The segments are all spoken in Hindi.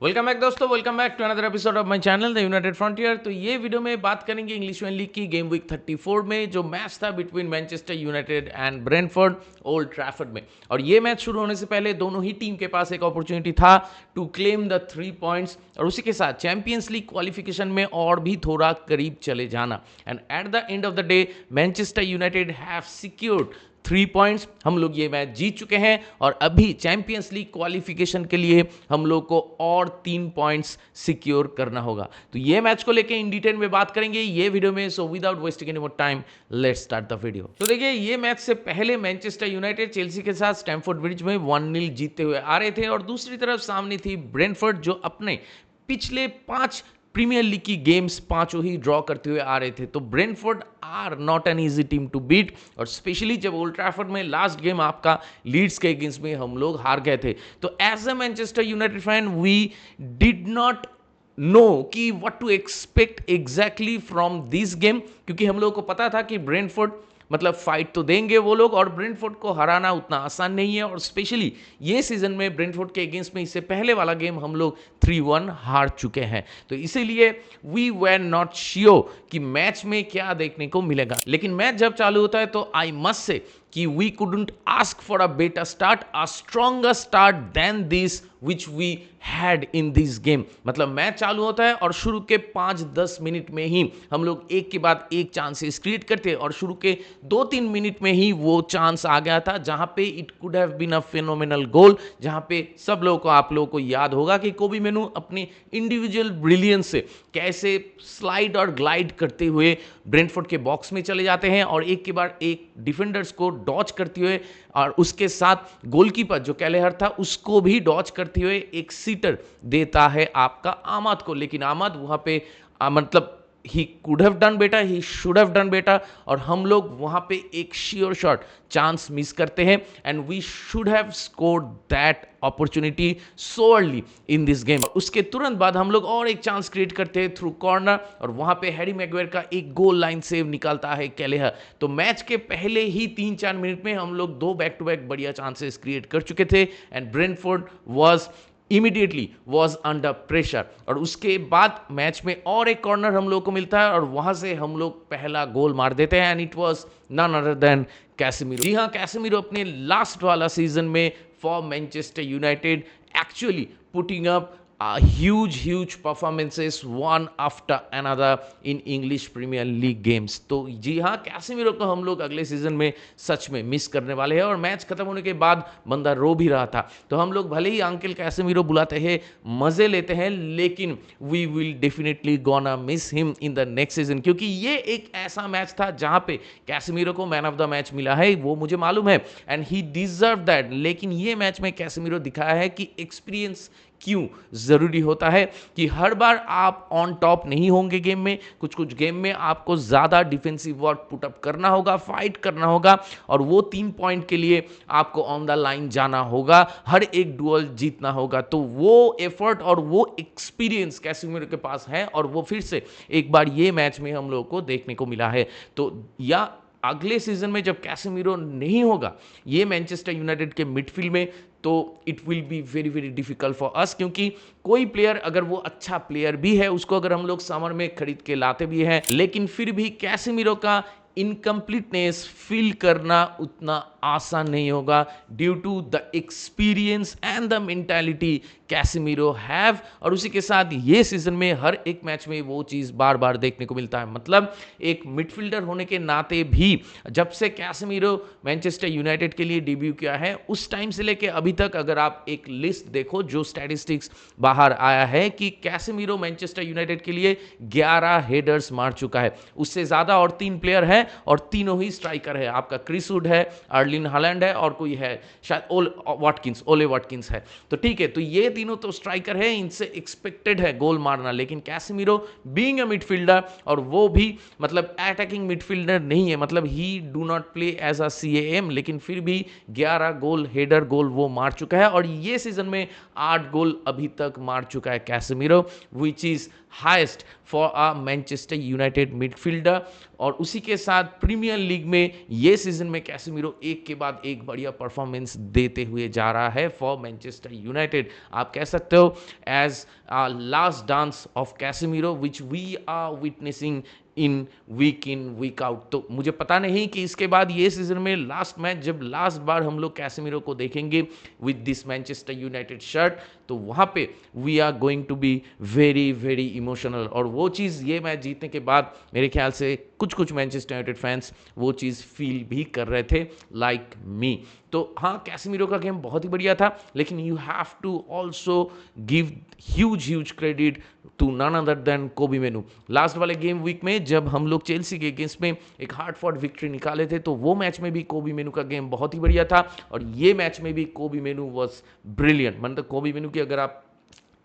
वेलकम बैक दोस्तों, welcome back to another episode of my channel the United Frontier. तो ये वीडियो में बात करेंगे इंग्लिश प्रीमियर लीग की गेम वीक 34 में जो मैच था between Manchester United and Brentford Old Trafford में। और ये मैच शुरू होने से पहले दोनों ही टीम के पास एक अपॉर्चुनिटी था टू क्लेम द 3 पॉइंट्स और उसी के साथ चैंपियंस लीग क्वालिफिकेशन में और भी थोड़ा करीब चले जाना। And eight the end of the day Manchester United have secured 3 points. हम लोग ये मैच जीत चुके हैं और अभी चैंपियंस लीग क्वालिफिकेशन के लिए हम लोग को और 3 पॉइंट्स सिक्योर करना होगा। तो ये मैच को लेके इन डिटेल में बात करेंगे ये वीडियो में। So without wasting any more time let's start the video. तो देखिए, ये मैच से पहले मैनचेस्टर यूनाइटेड चेल्सी के साथ स्टैमफोर्ड ब्रिज में 1-0 जीतते हुए आ रहे थे और दूसरी तरफ सामने थी ब्रेंटफोर्ड जो अपने पिछले 5 प्रीमियर लीग की गेम्स पांचों ही ड्रॉ करते हुए आ रहे थे। तो Brentford are not an easy team to beat और स्पेशली जब ओल्ड ट्रैफर्ड में लास्ट गेम आपका लीड्स के अगेंस्ट में हम लोग हार गए थे। तो as a Manchester United fan we did not know कि what to expect exactly from this game, क्योंकि हम लोगों को पता था कि ब्रेंटफोर्ड मतलब फाइट तो देंगे वो लोग और ब्रेंटफोर्ड को हराना उतना आसान नहीं है। और स्पेशली ये सीजन में ब्रेंटफोर्ड के अगेंस्ट में इससे पहले वाला गेम हम लोग 3-1 हार चुके हैं। तो इसीलिए वी वर नॉट श्योर कि मैच में क्या देखने को मिलेगा। लेकिन मैच जब चालू होता है तो आई मस्ट से कि we couldn't ask for a better start, a stronger start than this which we had in this game. मतलब मैच चालू होता है और शुरू के 5-10 मिनट में ही हम लोग एक के बाद एक चांसेस क्रिएट करते हैं और शुरू के 2-3 मिनट में ही वो चांस आ गया था जहां पे it could have been a phenomenal goal, जहां पे सब लोगों को आप लोगों को याद होगा कि कोबी मेनू अपनी इंडिविजुअल ब्रिलियंस से कैसे स्लाइड और ग्लाइड करते हुए ब्रेंटफोर्ड के बॉक्स में चले जाते हैं और एक के बाद एक डिफेंडर्स को डॉच करते हुए और उसके साथ गोलकीपर जो कैलेहर था उसको भी डॉच करते हुए एक सीटर देता है आपका आमाद को। लेकिन आमाद वहां पे मतलब he could have done better, he should have done better और हम लोग वहां पे एक श्योर शॉट चांस मिस करते हैं and we should have scored that opportunity so early in this game. उसके तुरंत बाद हम लोग और एक चांस क्रिएट करते हैं थ्रू कॉर्नर और वहां पे हैरी मैगवायर का एक गोल लाइन सेव निकालता है कैलेहर। तो मैच के पहले ही 3-4 मिनट में हम लोग 2 बैक टू बैक बढ़िया चांसेस क्रिएट कर चुके थे and Brentford was immediately was under pressure. और उसके बाद मैच में और एक कॉर्नर हम लोग को मिलता है और वहां से हम लोग पहला गोल मार देते हैं and it was none other than Casemiro. जी हाँ, कैसेमीरो अपने लास्ट वाला सीजन में for Manchester United actually putting up huge performances one after another in English Premier League games। तो जी हाँ, कैसेमीरो को हम लोग अगले सीजन में सच में मिस करने वाले हैं और मैच खत्म होने के बाद बंदा रो भी रहा था। तो हम लोग भले ही अंकल कैसेमीरो बुलाते हैं, मजे लेते हैं, लेकिन we will definitely gonna miss him in the next season, क्योंकि ये एक ऐसा मैच था जहां पे कैसेमीरो को मैन ऑफ द मैच मिला है, वो मुझे मालूम है एंड ही डिजर्व दैट। लेकिन ये मैच में कैसेमीरो दिखाया है कि एक्सपीरियंस क्यों जरूरी होता है, कि हर बार आप ऑन टॉप नहीं होंगे गेम में, कुछ कुछ गेम में आपको ज्यादा डिफेंसिव वर्क पुटअप करना होगा, फाइट करना होगा और वो 3 पॉइंट के लिए आपको ऑन द लाइन जाना होगा, हर एक डुअल जीतना होगा। तो वो एफर्ट और वो एक्सपीरियंस कैसेमीरो के पास है और वो फिर से एक बार ये मैच में हम लोगों को देखने को मिला है। तो या अगले सीजन में जब कैसेमीरो नहीं होगा ये मैनचेस्टर यूनाइटेड के मिडफील्ड में, तो it will be very very difficult for us, क्योंकि कोई प्लेयर अगर वो अच्छा प्लेयर भी है उसको अगर हम लोग समर में खरीद के लाते भी हैं, लेकिन फिर भी कैसेमीरो का इनकम्प्लीटनेस फील करना उतना आसान नहीं होगा due to the experience and the mentality Casemiro have. और उसी के साथ ये सीजन में हर एक मैच में वो चीज़ बार बार देखने को मिलता है। मतलब एक मिडफील्डर होने के नाते भी जब से कैसेमीरो मैनचेस्टर यूनाइटेड के लिए डेब्यू किया है उस टाइम से लेके अभी तक अगर आप एक लिस्ट देखो जो स्टैटिस्टिक्स बाहर आया है कि कैसेमीरो मैनचेस्टर यूनाइटेड के लिए 11 हेडर्स मार चुका है, उससे ज़्यादा और 3 प्लेयर है और तीनों ही स्ट्राइकर है। आपका क्रिस वुड है, अर्लिन हालैंड है और कोई है शायद ओले वाटकिंस है। तो ठीक है, तो ये तीनों तो स्ट्राइकर है, इनसे एक्सपेक्टेड है गोल मारना। लेकिन कैसेमीरो बीइंग अ मिडफील्डर और वो भी मतलब अटैकिंग मिडफील्डर नहीं है, मतलब he do not play as a CAM, लेकिन फिर भी 11 गोल हेडर गोल वो मार चुका है और ये सीजन में 8 गोल अभी तक मार चुका है Casemiro, which is highest for a Manchester United midfielder. और उसी के साथ प्रीमियर लीग में ये सीजन में कैसेमीरो एक के बाद एक बढ़िया परफॉर्मेंस देते हुए जा रहा है फॉर मैनचेस्टर यूनाइटेड। आप कह सकते हो as last dance of Casemiro which we are witnessing in week out. तो मुझे पता नहीं कि इसके बाद ये सीजन में लास्ट मैच जब लास्ट बार हम लोग कैसेमीरो को देखेंगे with this Manchester United shirt, तो वहाँ पे we are going to be very very emotional. और वो चीज़ ये मैच जीतने के बाद मेरे ख्याल से कुछ मैनचेस्टर यूनाइटेड फैंस वो चीज़ फील भी कर रहे थे लाइक मी। तो हाँ, कैसेमीरो का गेम बहुत ही बढ़िया था, लेकिन you have to also give huge credit to none other than Kobbie Mainoo. Last वाले गेम वीक में जब हम लोग चेल्सी के अगेंस्ट में एक हार्ड फॉट विक्ट्री निकाले थे, तो वो मैच में भी कोबी मेनू का गेम बहुत ही बढ़िया था, और ये मैच में भी कोबी मेनू वॉज ब्रिलियंट। मतलब कोबी मेनू की अगर आप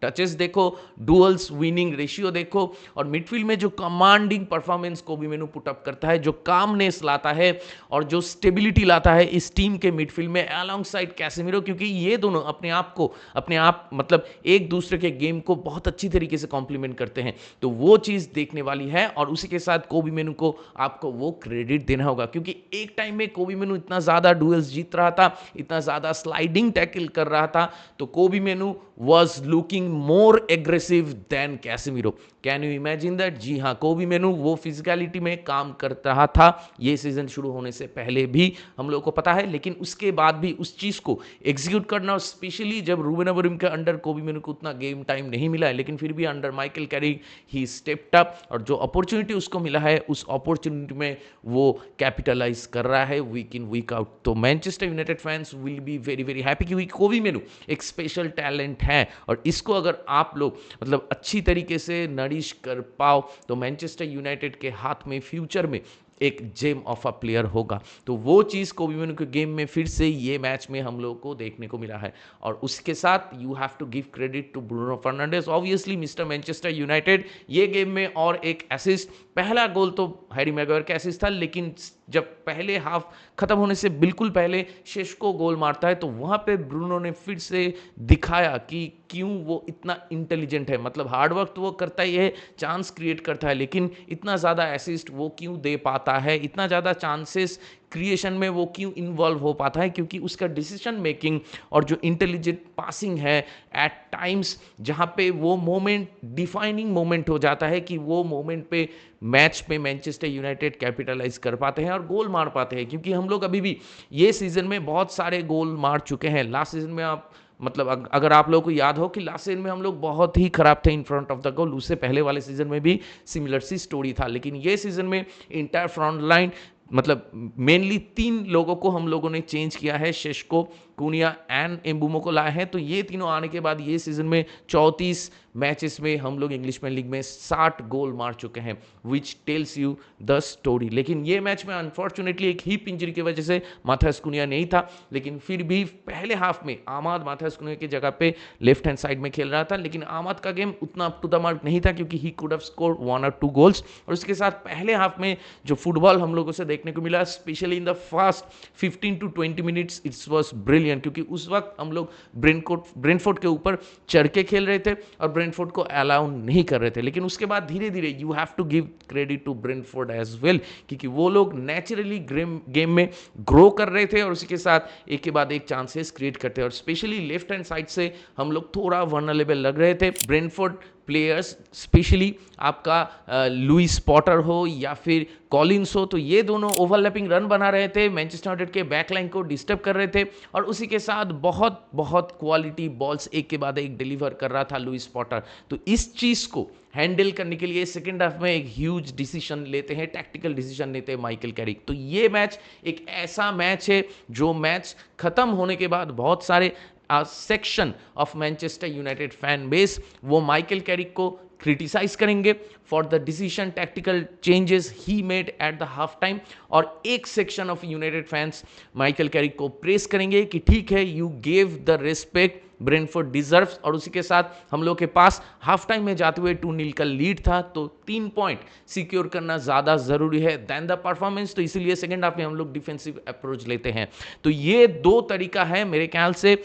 टचेस देखो, डुअल्स विनिंग रेशियो देखो, और मिडफील्ड में जो कमांडिंग परफॉर्मेंस कोबी मेनू पुटअप करता है, जो कामनेस लाता है और जो स्टेबिलिटी लाता है इस टीम के मिडफील्ड में अलोंग साइड कैसेमीरो, क्योंकि ये दोनों अपने आप मतलब एक दूसरे के गेम को बहुत अच्छी तरीके से कॉम्प्लीमेंट करते हैं। तो वो चीज़ देखने वाली है, और उसी के साथ कोबी मेनू को आपको वो क्रेडिट देना होगा, क्योंकि एक टाइम में कोबी मेनू इतना ज़्यादा डुअल्स जीत रहा था, इतना ज़्यादा स्लाइडिंग टैकल कर रहा था, तो Kobbie Mainoo was looking more aggressive than Casemiro. Can you imagine that? जी हाँ, कोबी मेनू वो फिजिकलिटी में काम कर रहा था ये सीजन शुरू होने से पहले भी, हम लोगों को पता है, लेकिन उसके बाद भी उस चीज़ को एग्जीक्यूट करना, और स्पेशली जब रूबेन अमोरिम के अंडर कोबी मेनू को उतना गेम टाइम नहीं मिला है, लेकिन फिर भी अंडर माइकल कैरिक ही स्टेप्ड अप, और जो अपॉर्चुनिटी उसको मिला है उस अपॉर्चुनिटी में वो कैपिटलाइज कर रहा है वीक इन वीक आउट। तो Manchester United fans will be very very happy, क्योंकि कोबी मेनू एक स्पेशल टैलेंट है, और इसको अगर आप लोग मतलब अच्छी तरीके से नरिश कर पाओ तो मैनचेस्टर यूनाइटेड के हाथ में फ्यूचर में एक जेम ऑफ अ प्लेयर होगा। तो वो चीज़ कोबी मेनू के गेम में फिर से ये मैच में हम लोग को देखने को मिला है, और उसके साथ you have to give credit to Bruno Fernandes, obviously Mister Manchester United. ये गेम में और एक असिस्ट, पहला गोल तो हैरी मैग्वायर का असिस्ट था, लेकिन जब पहले हाफ खत्म होने से बिल्कुल पहले शेष्को गोल मारता है, तो वहाँ पे ब्रूनो ने फिर से दिखाया कि क्यों वो इतना इंटेलिजेंट है। मतलब हार्ड वर्क तो वो करता ही है, चांस क्रिएट करता है, लेकिन इतना ज़्यादा असिस्ट वो क्यों दे पाता है, इतना ज़्यादा चांसेस क्रिएशन में वो क्यों इन्वॉल्व हो पाता है, क्योंकि उसका डिसीजन मेकिंग और जो इंटेलिजेंट पासिंग है एट टाइम्स, जहाँ पे वो मोमेंट डिफाइनिंग मोमेंट हो जाता है कि वो मोमेंट पे मैच पे मैनचेस्टर यूनाइटेड कैपिटलाइज कर पाते हैं और गोल मार पाते हैं। क्योंकि हम लोग अभी भी ये सीजन में बहुत सारे गोल मार चुके हैं। लास्ट सीजन में आप मतलब अगर आप लोगों को याद हो कि लास्ट सीजन में हम लोग बहुत ही खराब थे इन फ्रंट ऑफ द गोल, उससे पहले वाले सीजन में भी सिमिलर सी स्टोरी था, लेकिन ये सीजन में इंटायर फ्रंट लाइन मतलब मेनली 3 लोगों को हम लोगों ने चेंज किया है, शेष्को, कुनिया एंड एम्बुमो को लाए हैं। तो ये तीनों आने के बाद ये सीजन में 34 मैचेस में हम लोग इंग्लिश प्रीमियर लीग में 60 गोल मार चुके हैं, which tells you the story. लेकिन ये मैच में अनफॉर्चुनेटली एक हिप इंजरी की वजह से माथास कुनिया नहीं था, लेकिन फिर भी पहले हाफ में आमाद माथास कुनिया की जगह पे लेफ्ट हैंड साइड में खेल रहा था, लेकिन आमाद का गेम उतना अप टू द मार्क नहीं था, क्योंकि ही कुड हैव स्कोर्ड 1 और 2 गोल्स। और उसके साथ पहले हाफ में जो फुटबॉल हम लोगों से देखने को मिला, specially in the first 15 to 20 minutes, it's was brilliant, क्योंकि उस वक्त हम लोग ब्रेंटफोर्ड के ऊपर चढ़ के खेल रहे थे और ब्रेंटफोर्ड को अलाउ नहीं कर रहे थे। लेकिन उसके बाद धीरे धीरे you have to give credit to Brentford as well, क्योंकि वो लोग नेचुरली गेम में ग्रो कर रहे थे और उसी के साथ एक के बाद एक चांसेस क्रिएट करते हैं। और स्पेशली लेफ्ट हैंड साइड से हम लोग थोड़ा वनरेबल लग रहे थे। ब्रेंटफोर्ड प्लेयर्स स्पेशली आपका लुइस पॉटर हो या फिर कॉलिंस हो, तो ये दोनों ओवरलैपिंग रन बना रहे थे, मैनचेस्टर यूनाइटेड के बैकलाइन को डिस्टर्ब कर रहे थे, और उसी के साथ बहुत बहुत क्वालिटी बॉल्स एक के बाद एक डिलीवर कर रहा था लुइस पॉटर। तो इस चीज़ को हैंडल करने के लिए सेकेंड हाफ में एक ह्यूज डिसीजन लेते हैं, टैक्टिकल डिसीजन लेते हैं माइकल कैरिक। तो ये मैच एक ऐसा मैच है जो मैच खत्म होने के बाद बहुत सारे section of Manchester United fan base वो माइकल कैरिक को क्रिटिसाइज करेंगे for the decision tactical changes he made at the half time, और एक section of United fans Michael Carrick को प्रेस करेंगे कि ठीक है, you gave the respect Brentford deserves. और उसी के साथ हम लोग के पास हाफ टाइम में जाते हुए 2-0 का लीड था, तो 3 पॉइंट सिक्योर करना ज़्यादा ज़रूरी है दैन द परफॉर्मेंस। तो इसीलिए सेकेंड हाफ में हम लोग डिफेंसिव अप्रोच लेते हैं। तो ये 2 तरीका है मेरे ख्याल से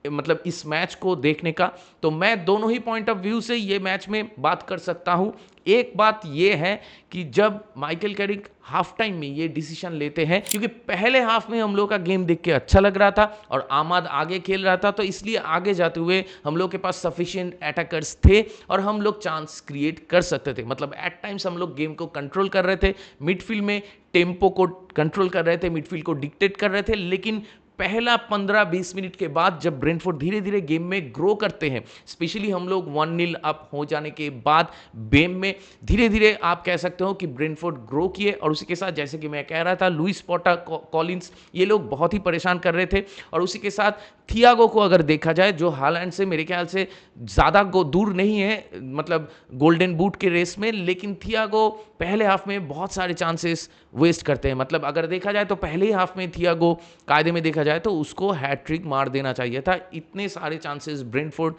मतलब इस मैच को देखने का, तो मैं दोनों ही पॉइंट ऑफ व्यू से ये मैच में बात कर सकता हूं। एक बात ये है कि जब माइकल कैरिक हाफ टाइम में ये डिसीजन लेते हैं, क्योंकि पहले हाफ में हम लोग का गेम देख के अच्छा लग रहा था और आमाद आगे खेल रहा था, तो इसलिए आगे जाते हुए हम लोग के पास सफिशिएंट अटैकर्स थे और हम लोग चांस क्रिएट कर सकते थे। मतलब एट टाइम्स हम लोग गेम को कंट्रोल कर रहे थे, मिडफील्ड में टेम्पो को कंट्रोल कर रहे थे, मिडफील्ड को डिक्टेट कर रहे थे। लेकिन पहला 15-20 मिनट के बाद जब ब्रेंटफोर्ड धीरे धीरे गेम में ग्रो करते हैं, स्पेशली हम लोग 1-0 अप हो जाने के बाद गेम में धीरे धीरे आप कह सकते हो कि ब्रेंटफोर्ड ग्रो किए। और उसी के साथ जैसे कि मैं कह रहा था, लुइस पोटा, कॉलिंस, ये लोग बहुत ही परेशान कर रहे थे। और उसी के साथ थियागो को अगर देखा जाए, जो हालैंड से मेरे ख्याल से ज़्यादा दूर नहीं है, मतलब गोल्डन बूट के रेस में, लेकिन थियागो पहले हाफ में बहुत सारे चांसेस वेस्ट करते हैं। मतलब अगर देखा जाए तो पहले ही हाफ में थियागो कायदे में देखा जाए तो उसको हैट्रिक मार देना चाहिए था। इतने सारे चांसेस ब्रेंटफोर्ड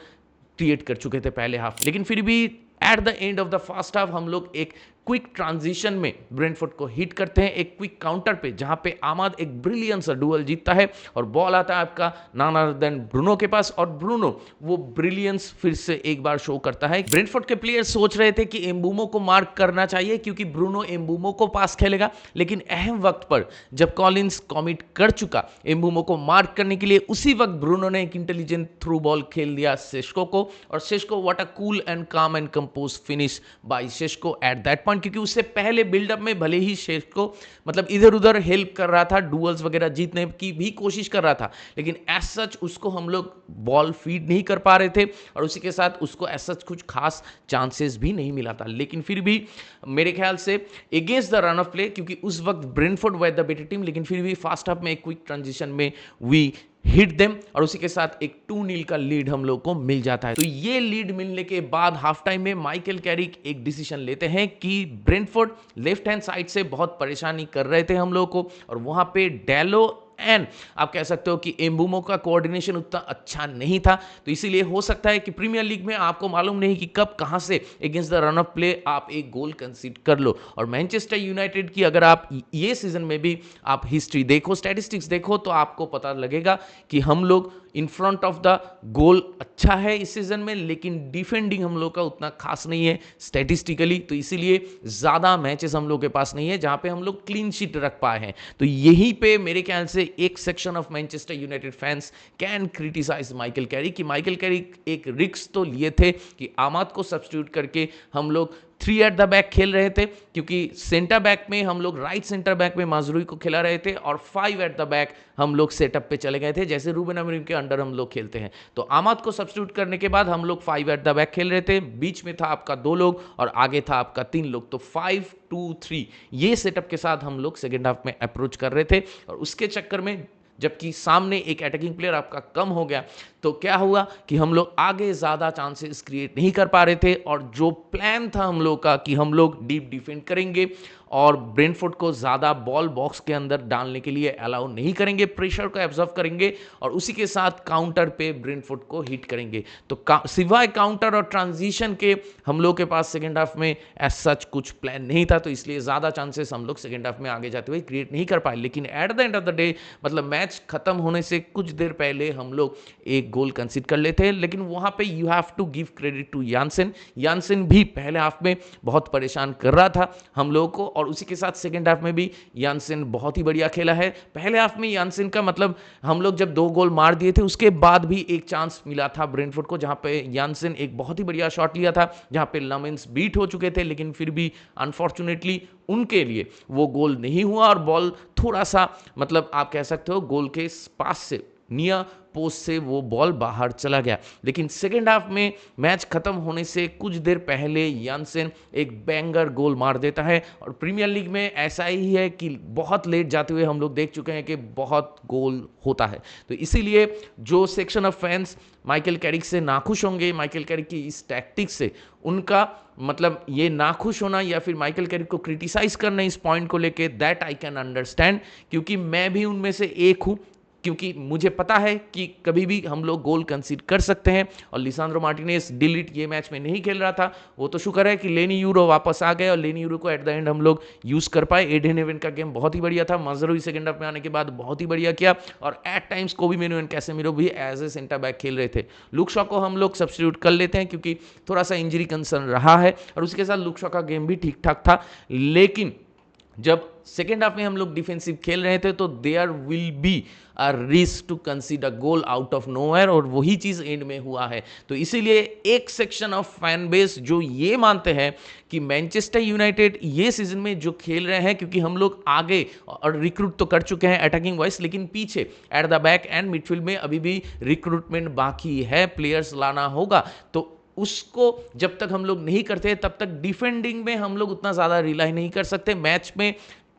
क्रिएट कर चुके थे पहले हाफ, लेकिन फिर भी eight the end of the first half हम लोग एक क्विक ट्रांजिशन में ब्रेंटफोर्ड को हिट करते हैं, एक क्विक काउंटर पे, जहां पे आमाद एक ब्रिलियंट सा डुअल जीतता है और बॉल आता है आपका नान अदर देन ब्रूनो के पास। और ब्रूनो वो ब्रिलियंस फिर से एक बार शो करता है। ब्रेंटफोर्ड के प्लेयर सोच रहे थे कि एम्बूमो को मार्क करना चाहिए क्योंकि ब्रूनो एम्बूमो को पास खेलेगा, लेकिन अहम वक्त पर जब कॉलिंस कमिट कर चुका एम्बूमो को मार्क करने के लिए, उसी वक्त ब्रूनो ने एक इंटेलिजेंट थ्रू बॉल खेल दिया सेस्को को। और Sesko, what a cool and calm and composed finish by Sesko at that point, क्योंकि उससे पहले बिल्डअप में भले ही सेस्को मतलब इधर उधर हेल्प कर रहा था, डुअल्स वगैरह जीतने की भी कोशिश कर रहा था, लेकिन एज सच उसको हम लोग बॉल फीड नहीं कर पा रहे थे और उसी के साथ उसको एज सच कुछ खास चांसेस भी नहीं मिला था। लेकिन फिर भी मेरे ख्याल से against the run of play, क्योंकि उस वक्त Brentford were the better team, लेकिन फिर भी फास्ट हाफ में एक क्विक ट्रांजिशन में वी हिट देम और उसी के साथ एक 2-0 का लीड हम लोग को मिल जाता है। तो ये लीड मिलने के बाद हाफ टाइम में माइकल कैरिक एक डिसीजन लेते हैं कि ब्रेंटफोर्ड लेफ्ट हैंड साइड से बहुत परेशानी कर रहे थे हम लोग को, और वहां पे डेलो एंड आप कह सकते हो कि एम्बूमो का कोऑर्डिनेशन उतना अच्छा नहीं था। तो इसीलिए हो सकता है कि प्रीमियर लीग में आपको मालूम नहीं कि कब कहां से against the run of play आप एक गोल कंसीड कर लो। और मैनचेस्टर यूनाइटेड की अगर आप ये सीजन में भी आप हिस्ट्री देखो, स्टैटिस्टिक्स देखो, तो आपको पता लगेगा कि हम लोग इन फ्रंट ऑफ द गोल अच्छा है इस सीजन में, लेकिन डिफेंडिंग हम लोग का उतना खास नहीं है स्टैटिस्टिकली। तो इसीलिए ज़्यादा मैचेस हम लोग के पास नहीं है जहां पे हम लोग क्लीन शीट रख पाए हैं। तो यहीं पे मेरे ख्याल से एक section of Manchester United fans can criticise Michael Carrick कि माइकल कैरिक एक रिस्क तो लिए थे कि आमाद को सब्स्टिट्यूट करके हम लोग 3 एट द बैक खेल रहे थे, क्योंकि सेंटर बैक में हम लोग राइट सेंटर बैक में माजरूई को खिला रहे थे और 5 एट द बैक हम लोग सेटअप पे चले गए थे, जैसे रूबेन अमरीम के अंडर हम लोग खेलते हैं। तो आमाद को सब्स्टिट्यूट करने के बाद हम लोग 5 एट द बैक खेल रहे थे, बीच में था आपका 2 लोग और आगे था आपका 3 लोग। तो 5-2-3 ये सेटअप के साथ हम लोग सेकेंड हाफ में अप्रोच कर रहे थे। और उसके चक्कर में जबकि सामने एक अटैकिंग प्लेयर आपका कम हो गया, तो क्या हुआ कि हम लोग आगे ज़्यादा चांसेस क्रिएट नहीं कर पा रहे थे। और जो प्लान था हम लोग का कि हम लोग डीप डिफेंड करेंगे और ब्रेंटफोर्ड को ज़्यादा बॉल बॉक्स के अंदर डालने के लिए अलाउ नहीं करेंगे, प्रेशर को एब्जॉर्व करेंगे और उसी के साथ काउंटर पे ब्रेंटफोर्ड को हिट करेंगे। तो सिवाय काउंटर और ट्रांजिशन के हम लोग के पास सेकेंड हाफ में एज सच कुछ प्लान नहीं था, तो इसलिए ज़्यादा चांसेस हम लोग सेकेंड हाफ में आगे जाते हुए क्रिएट नहीं कर पाए। लेकिन eight the end of the day, मतलब मैच खत्म होने से कुछ देर पहले हम लोग एक गोल कंसीड कर लेते हैं। लेकिन वहां पे you have to give credit to Jensen भी पहले हाफ में बहुत परेशान कर रहा था हम लोगों को, और उसी के साथ सेकेंड हाफ में भी यानसेन बहुत ही बढ़िया खेला है। पहले हाफ में यानसेन का मतलब हम लोग जब 2 गोल मार दिए थे उसके बाद भी एक चांस मिला था ब्रेंटफोर्ड को, जहां पे यानसेन एक बहुत ही बढ़िया शॉट लिया था, जहां पे लमेंस बीट हो चुके थे, लेकिन फिर भी अनफॉर्चुनेटली उनके लिए वो गोल नहीं हुआ और बॉल थोड़ा सा मतलब आप कह सकते हो गोल के पास से नियर पोस्ट से वो बॉल बाहर चला गया। लेकिन सेकेंड हाफ में मैच खत्म होने से कुछ देर पहले यानसेन एक बैंगर गोल मार देता है। और प्रीमियर लीग में ऐसा ही है कि बहुत लेट जाते हुए हम लोग देख चुके हैं कि बहुत गोल होता है। तो इसीलिए जो section of fans Michael Carrick से नाखुश होंगे, माइकल कैरिक की इस टैक्टिक्स से, उनका मतलब ये नाखुश होना या फिर माइकल कैरिक को क्रिटिसाइज करना इस पॉइंट को लेके, दैट आई कैन अंडरस्टैंड, क्योंकि मैं भी उनमें से एक हूँ क्योंकि मुझे पता है कि कभी भी हम लोग गोल कंसीड कर सकते हैं। और लिसांड्रो मार्टिनेज डिलीट ये मैच में नहीं खेल रहा था, वो तो शुक्र है कि लेनी यूरो वापस आ गए और लेनी यूरो को एट द एंड हम लोग यूज कर पाए। एडन हेवन का गेम बहुत ही बढ़िया था, मजरूई सेकंड हाफ में आने के बाद बहुत ही बढ़िया किया, और एट टाइम्स कोबी मेनू एंड कैसेमिरो भी एज ए सेंटर बैक खेल रहे थे। लुक शॉ को हम लोग सब्स्टिट्यूट कर लेते हैं क्योंकि थोड़ा सा इंजरी कंसर्न रहा है, और उसके साथ लुक शॉ का गेम भी ठीक ठाक था। लेकिन जब सेकेंड हाफ में हम लोग डिफेंसिव खेल रहे थे तो there will be a risk to consider goal out of nowhere, और वही चीज एंड में हुआ है। तो इसीलिए एक सेक्शन ऑफ फैन बेस जो ये मानते हैं कि मैनचेस्टर यूनाइटेड ये सीजन में जो खेल रहे हैं, क्योंकि हम लोग आगे और रिक्रूट तो कर चुके हैं अटैकिंग वाइज, लेकिन पीछे at the back and midfield में अभी भी रिक्रूटमेंट बाकी है, प्लेयर्स लाना होगा। तो उसको जब तक हम लोग नहीं करते तब तक डिफेंडिंग में हम लोग उतना ज़्यादा रिलाई नहीं कर सकते। मैच में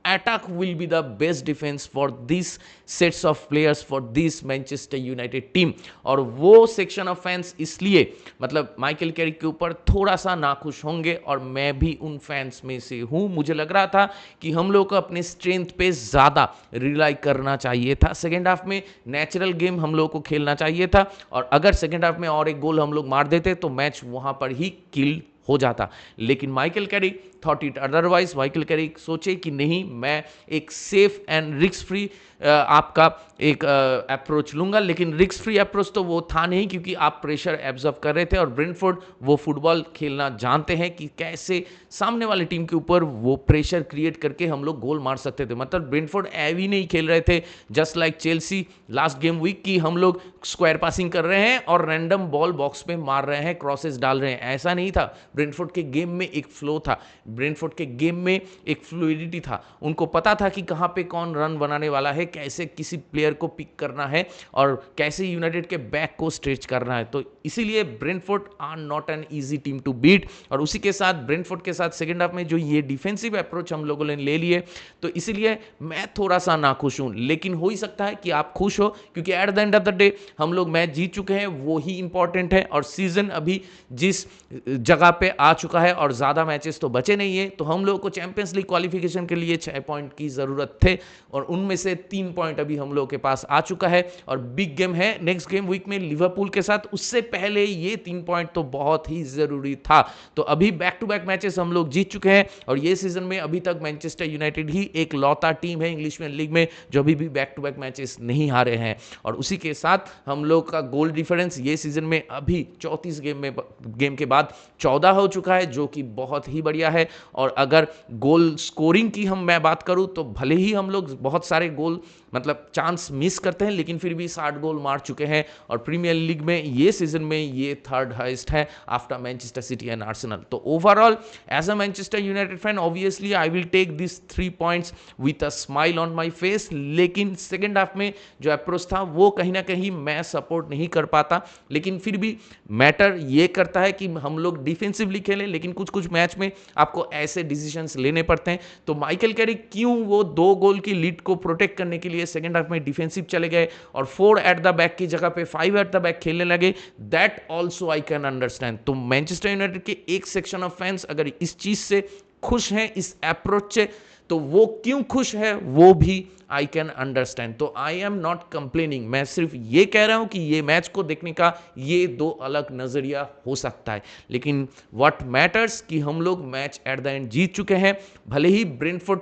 attack will be the best defence for this sets of players for this Manchester United team. और वो सेक्शन ऑफ फैंस इसलिए मतलब माइकल कैरिक के ऊपर थोड़ा सा नाखुश होंगे, और मैं भी उन फैंस में से हूं। मुझे लग रहा था कि हम लोग को अपने स्ट्रेंथ पे ज़्यादा रिलाई करना चाहिए था, सेकेंड हाफ में नेचुरल गेम हम लोग को खेलना चाहिए था, और अगर सेकेंड हाफ में और एक गोल हम लोग मार देते तो मैच वहां पर ही किल हो जाता। लेकिन Michael Carrick thought it otherwise. Michael Carrick सोचे कि नहीं, मैं एक सेफ एंड रिस्क फ्री आपका एक अप्रोच लूंगा, लेकिन रिस्क फ्री अप्रोच तो वो था नहीं, क्योंकि आप प्रेशर एब्जॉर्ब कर रहे थे, और ब्रेंटफोर्ड वो फुटबॉल खेलना जानते हैं कि कैसे सामने वाले टीम के ऊपर वो प्रेशर क्रिएट करके हम लोग गोल मार सकते थे। मतलब ब्रेंटफोर्ड एवी नहीं खेल रहे थे just like Chelsea last game week की हम लोग स्क्वायर पासिंग कर रहे हैं और रैंडम बॉल बॉक्स में मार रहे हैं, क्रॉसेस डाल रहे हैं, ऐसा नहीं था। ब्रेंटफोर्ड के गेम में एक फ्लो था, ब्रेंटफोर्ड के गेम में एक फ्लूइडिटी था, उनको पता था कि कहां पे कौन रन बनाने वाला है, कैसे किसी प्लेयर को पिक करना है, और कैसे यूनाइटेड के बैक को स्ट्रेच करना है। तो इसीलिए Brentford are not an easy team to beat. और उसी के साथ ब्रेंटफोर्ड के साथ सेकंड हाफ में जो ये डिफेंसिव अप्रोच हम लोगों ने ले लिए, तो इसीलिए मैं थोड़ा सा नाखुश हूं। लेकिन हो ही सकता है कि आप खुश हो, क्योंकि eight the end of the day हम लोग मैच जीत चुके हैं, वो ही इंपॉर्टेंट है। और सीजन अभी जिस जगह पे आ चुका है और ज्यादा मैचेस तो बचे नहीं है, तो हम लोग को चैंपियंस लीग क्वालिफिकेशन के लिए 6 पॉइंट की जरूरत थे, और उनमें से 3 पॉइंट अभी हम लोग के पास आ चुका है। और बिग गेम है नेक्स्ट गेम वीक में लिवरपूल के साथ, उससे पहले ये 3 पॉइंट तो बहुत ही जरूरी था। तो अभी बैक टू बैक मैचेस हम लोग जीत चुके हैं, और ये सीजन में अभी तक मैनचेस्टर यूनाइटेड ही एक लौता टीम है इंग्लिश प्रीमियर लीग में जो अभी भी बैक टू बैक मैचेस नहीं हारे हैं। और उसी के साथ हम लोग का गोल डिफरेंस ये सीजन में अभी 34 गेम के बाद 14 हो चुका है, जो कि बहुत ही बढ़िया है। और अगर गोल स्कोरिंग की मैं बात करूं तो भले ही हम लोग बहुत सारे गोल मतलब चांस मिस करते हैं, लेकिन फिर भी 60 गोल मार चुके हैं, और प्रीमियर लीग में ये सीजन में ये थर्ड हाईएस्ट है after Manchester City and Arsenal. तो overall as a Manchester United fan obviously I will take this 3 points with a smile on my face. लेकिन सेकेंड हाफ में जो अप्रोच था वो कहीं ना कहीं मैं सपोर्ट नहीं कर पाता, लेकिन फिर भी मैटर ये करता है कि हम लोग डिफेंसिवली खेलें, लेकिन कुछ कुछ मैच में आपको ऐसे डिसीजंस लेने पड़ते हैं। तो माइकल कैरिक क्यों वो 2 गोल की लीड को प्रोटेक्ट करने के लिए सेकंड हाफ में डिफेंसिव चले गए और 4 एट द बैक की जगह पे 5 एट द बैक खेलने लगे, that also I can understand. तो मैनचेस्टर यूनाइटेड के एक सेक्शन ऑफ फैंस अगर इस चीज से खुश हैं, इस अप्रोच से, तो वो क्यों खुश है वो भी आई कैन अंडरस्टैंड। तो आई एम नॉट कंप्लेनिंग, मैं सिर्फ ये कह रहा हूं कि ये मैच को देखने का ये 2 अलग नजरिया हो सकता है, लेकिन व्हाट मैटर्स कि हम लोग मैच एट द एंड जीत चुके हैं। भले ही Brentford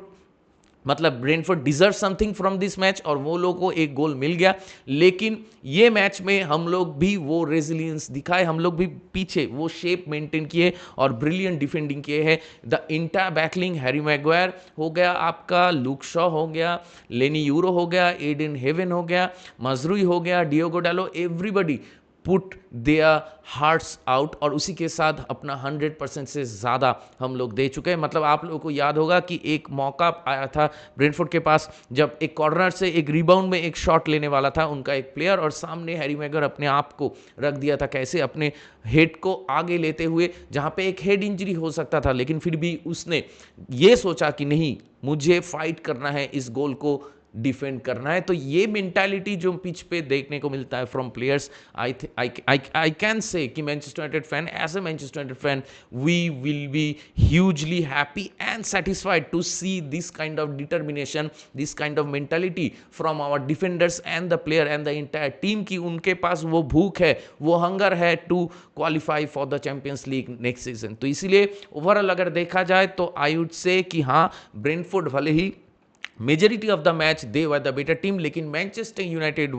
deserve something from this match और वो लोगों को एक गोल मिल गया, लेकिन ये मैच में हम लोग भी वो रेजिलियंस दिखाए, हम लोग भी पीछे वो शेप मेंटेन किए और ब्रिलियंट डिफेंडिंग किए हैं। The entire backlink, Harry Maguire हो गया, आपका लुक शॉ हो गया, लेनी यूरो हो गया, एडन हेवन हो गया, मजरूई हो गया, डियोगो डालो, everybody put there hearts out, और उसी के साथ अपना 100% से ज़्यादा हम लोग दे चुके हैं। मतलब आप लोगों को याद होगा कि एक मौका आया था ब्रेंटफोर्ड के पास, जब एक कॉर्नर से एक रिबाउंड में एक शॉट लेने वाला था उनका एक प्लेयर, और सामने हैरी मैग्वायर अपने आप को रख दिया था, कैसे अपने हेड को आगे लेते हुए, जहाँ पे एक हेड इंजरी हो सकता था, लेकिन फिर भी उसने ये सोचा कि नहीं, मुझे फाइट करना है इस गोल को डिफेंड करना है। तो ये मेंटालिटी जो पिच पे देखने को मिलता है from players, I can say कि Manchester United fan, as a Manchester United fan, we will be hugely happy and satisfied to see this kind of determination, this kind of mentality from our defenders and the player and the entire team कि उनके पास वो भूख है, वो हंगर है to qualify for the Champions League next season. तो इसीलिए ओवरऑल अगर देखा जाए तो आई वुड से कि हाँ, ब्रेंटफोर्ड भले ही majority of the match they were the better team, लेकिन Manchester United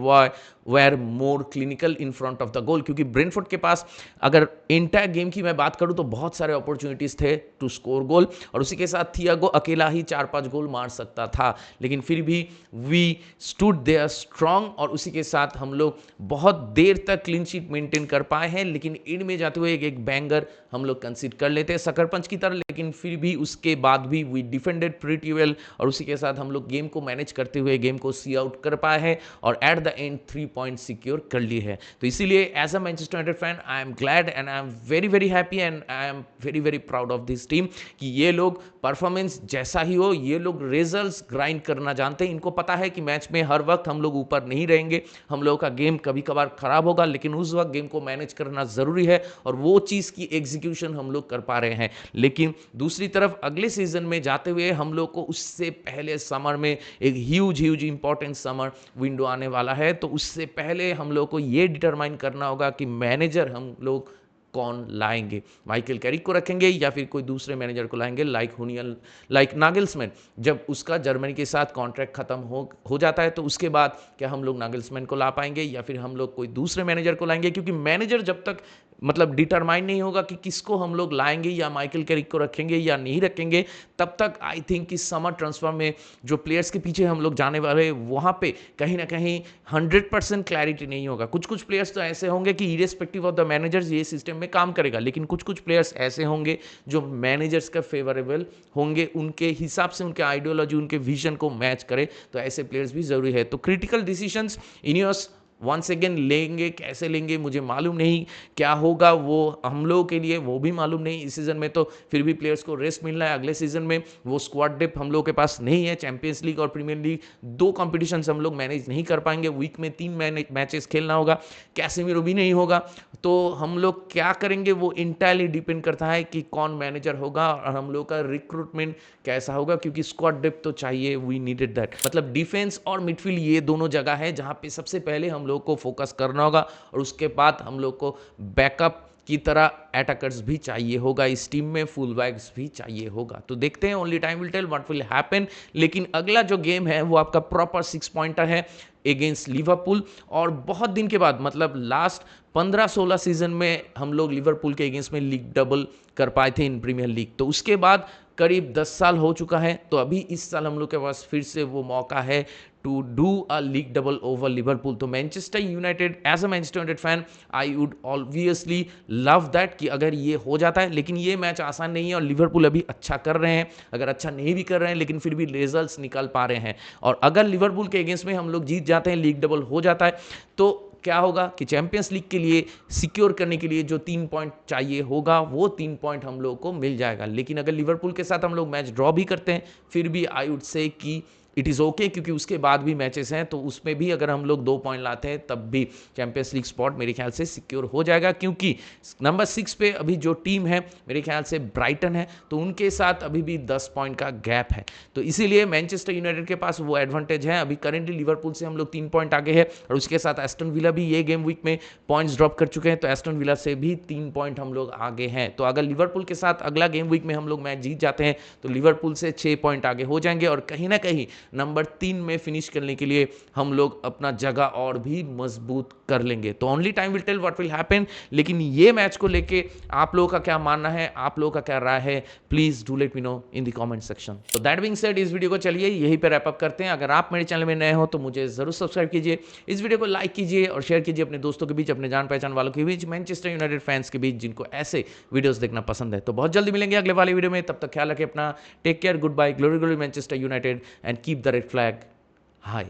were more clinical in front of the goal, क्योंकि ब्रेंटफोर्ड के पास अगर एंटायर गेम की मैं बात करूं तो बहुत सारे अपॉर्चुनिटीज थे टू स्कोर गोल, और उसी के साथ थियागो अकेला ही 4-5 गोल मार सकता था, लेकिन फिर भी वी स्टूड देयर स्ट्रांग, और उसी के साथ हम लोग बहुत देर तक क्लीन शीट मेंटेन कर पाए हैं। लेकिन एंड में जाते हुए एक बैंगर हम लोग कंसीड कर लेते हैं सकर पंच की तरह, लेकिन फिर भी उसके बाद भी वी डिफेंडेड प्रीटी वेल, और उसी के साथ हम लोग गेम को मैनेज करते हुए गेम को सी आउट कर पाए हैं और at the end 3 point secure कर लिए हैं। तो इसीलिए as a Manchester United fan I am glad and I am very very happy and I am very very proud of this team कि ये लोग परफॉर्मेंस जैसा ही हो, ये लोग रिजल्ट्स ग्राइंड करना जानते हैं। इनको पता है कि मैच में हर वक्त हम लोग ऊपर नहीं रहेंगे, हम लोगों का गेम कभी कभार खराब होगा, लेकिन उस वक्त गेम को मैनेज करना जरूरी है, और वो चीज़ की एग्जीक्यूशन हम लोग कर पा रहे हैं। लेकिन दूसरी तरफ अगले सीजन में जाते हुए हम लोग को उससे पहले समर में एक ह्यूज इंपॉर्टेंट समर विंडो आने वाला है, तो उससे पहले हम लोग को ये डिटरमाइन करना होगा कि मैनेजर हम लोग कौन लाएंगे, माइकल कैरिक को रखेंगे या फिर कोई दूसरे मैनेजर को लाएंगे लाइक हुनियल, लाइक नागल्समैन। जब उसका जर्मनी के साथ कॉन्ट्रैक्ट खत्म हो जाता है तो उसके बाद क्या हम लोग नागल्समैन को ला पाएंगे या फिर हम लोग कोई दूसरे मैनेजर को लाएंगे, क्योंकि मैनेजर जब तक मतलब डिटरमाइन नहीं होगा कि किसको हम लोग लाएंगे या माइकल कैरिक को रखेंगे या नहीं रखेंगे, तब तक आई थिंक कि समर ट्रांसफर में जो प्लेयर्स के पीछे हम लोग जाने वाले वहाँ पे कहीं ना कहीं 100% क्लैरिटी नहीं होगा। कुछ प्लेयर्स तो ऐसे होंगे कि इरेस्पेक्टिव ऑफ द मैनेजर्स ये सिस्टम में काम करेगा, लेकिन कुछ प्लेयर्स ऐसे होंगे जो मैनेजर्स का फेवरेबल होंगे, उनके हिसाब से उनके आइडियोलॉजी उनके विजन को मैच करे, तो ऐसे प्लेयर्स भी जरूरी है। तो critical decisions INEOS once again लेंगे, कैसे लेंगे मुझे मालूम नहीं, क्या होगा वो हम लोगों के लिए वो भी मालूम नहीं। इस सीज़न में तो फिर भी प्लेयर्स को रेस्ट मिल रहा है, अगले सीजन में वो स्क्वाड डेप्थ हम लोग के पास नहीं है। चैंपियंस लीग और प्रीमियर लीग 2 कॉम्पिटिशन हम लोग मैनेज नहीं कर पाएंगे, वीक में 3 मैचेस खेलना होगा, कैसेमीरो भी नहीं होगा, तो हम लोग क्या करेंगे वो इंटायरली डिपेंड करता है कि कौन मैनेजर होगा और हम लोग का रिक्रूटमेंट कैसा होगा, क्योंकि स्क्वाड डेप्थ तो चाहिए, वी नीडेड दैट। मतलब डिफेंस और मिडफील्ड ये दोनों जगह है जहां पे सबसे पहले हम लोग को फोकस करना होगा, और उसके बाद हम लोग को बैकअप की तरह अटैकर्स भी चाहिए होगा, इस टीम में फुल बैक्स भी चाहिए होगा। तो देखते हैं, only time will tell what will happen. लेकिन अगला जो गेम है वो आपका प्रॉपर 6 पॉइंटर है अगेंस्ट लिवरपूल, और बहुत दिन के बाद मतलब लास्ट 15-16 सीजन में हम लोग लिवरपूल के अगेंस्ट में लीग डबल कर पाए थे इन प्रीमियर लीग, तो उसके बाद करीब 10 साल हो चुका है। तो अभी इस साल हम लोग के पास फिर से वो मौका है to do a league double over Liverpool. तो Manchester United, as a Manchester United fan, I would obviously love that कि अगर ये हो जाता है, लेकिन ये मैच आसान नहीं है, और लिवरपूल अभी अच्छा कर रहे हैं, अगर अच्छा नहीं भी कर रहे हैं लेकिन फिर भी रिजल्ट्स निकाल पा रहे हैं, और अगर लिवरपूल के अगेंस्ट में हम लोग जीत जाते हैं, लीग डबल हो जाता है, तो क्या होगा कि चैंपियंस लीग के लिए सिक्योर करने के लिए जो 3 पॉइंट चाहिए होगा वो 3 पॉइंट हम लोग को मिल जाएगा। लेकिन अगर लिवरपूल के साथ हम लोग मैच ड्रॉ भी करते हैं, फिर भी आई वुड से कि इट इज़ ओके, क्योंकि उसके बाद भी मैचेस हैं, तो उसमें भी अगर हम लोग 2 पॉइंट लाते हैं तब भी चैंपियंस लीग स्पॉट मेरे ख्याल से सिक्योर हो जाएगा, क्योंकि नंबर 6 पे अभी जो टीम है मेरे ख्याल से ब्राइटन है, तो उनके साथ अभी भी 10 पॉइंट का गैप है। तो इसीलिए मैनचेस्टर यूनाइटेड के पास वो एडवांटेज है, अभी करेंटली लिवरपूल से हम लोग 3 पॉइंट आगे है, और उसके साथ एस्टन विला भी ये गेम वीक में पॉइंट्स ड्रॉप कर चुके हैं, तो एस्टन विला से भी 3 पॉइंट हम लोग आगे हैं। तो अगर लिवरपूल के साथ अगला गेम वीक में हम लोग मैच जीत जाते हैं तो लिवरपूल से 6 पॉइंट आगे हो जाएंगे, और कहीं ना कहीं नंबर 3 में फिनिश करने के लिए हम लोग अपना जगह और भी मजबूत कर लेंगे। तो only time will tell what will happen. लेकिन ये मैच को लेके आप लोगों का क्या मानना है, आप लोगों का क्या राय है, please do let me know in the comment section. तो दैट बीइंग सेड, इस वीडियो को चलिए यहीं पे रैप अप करते हैं। अगर आप मेरे चैनल में नए हो तो मुझे जरूर सब्सक्राइब कीजिए, इस वीडियो को लाइक कीजिए और शेयर कीजिए अपने दोस्तों के बीच, अपने जान पहचान वालों के बीच, मैनचेस्टर यूनाइटेड फैंस के बीच जिनको ऐसे वीडियोस देखना पसंद है। तो बहुत जल्दी मिलेंगे अगले वाले वीडियो में, तब तक ख्याल रखें अपना, take care, goodbye, glory glory Manchester United, and keep the red flag high.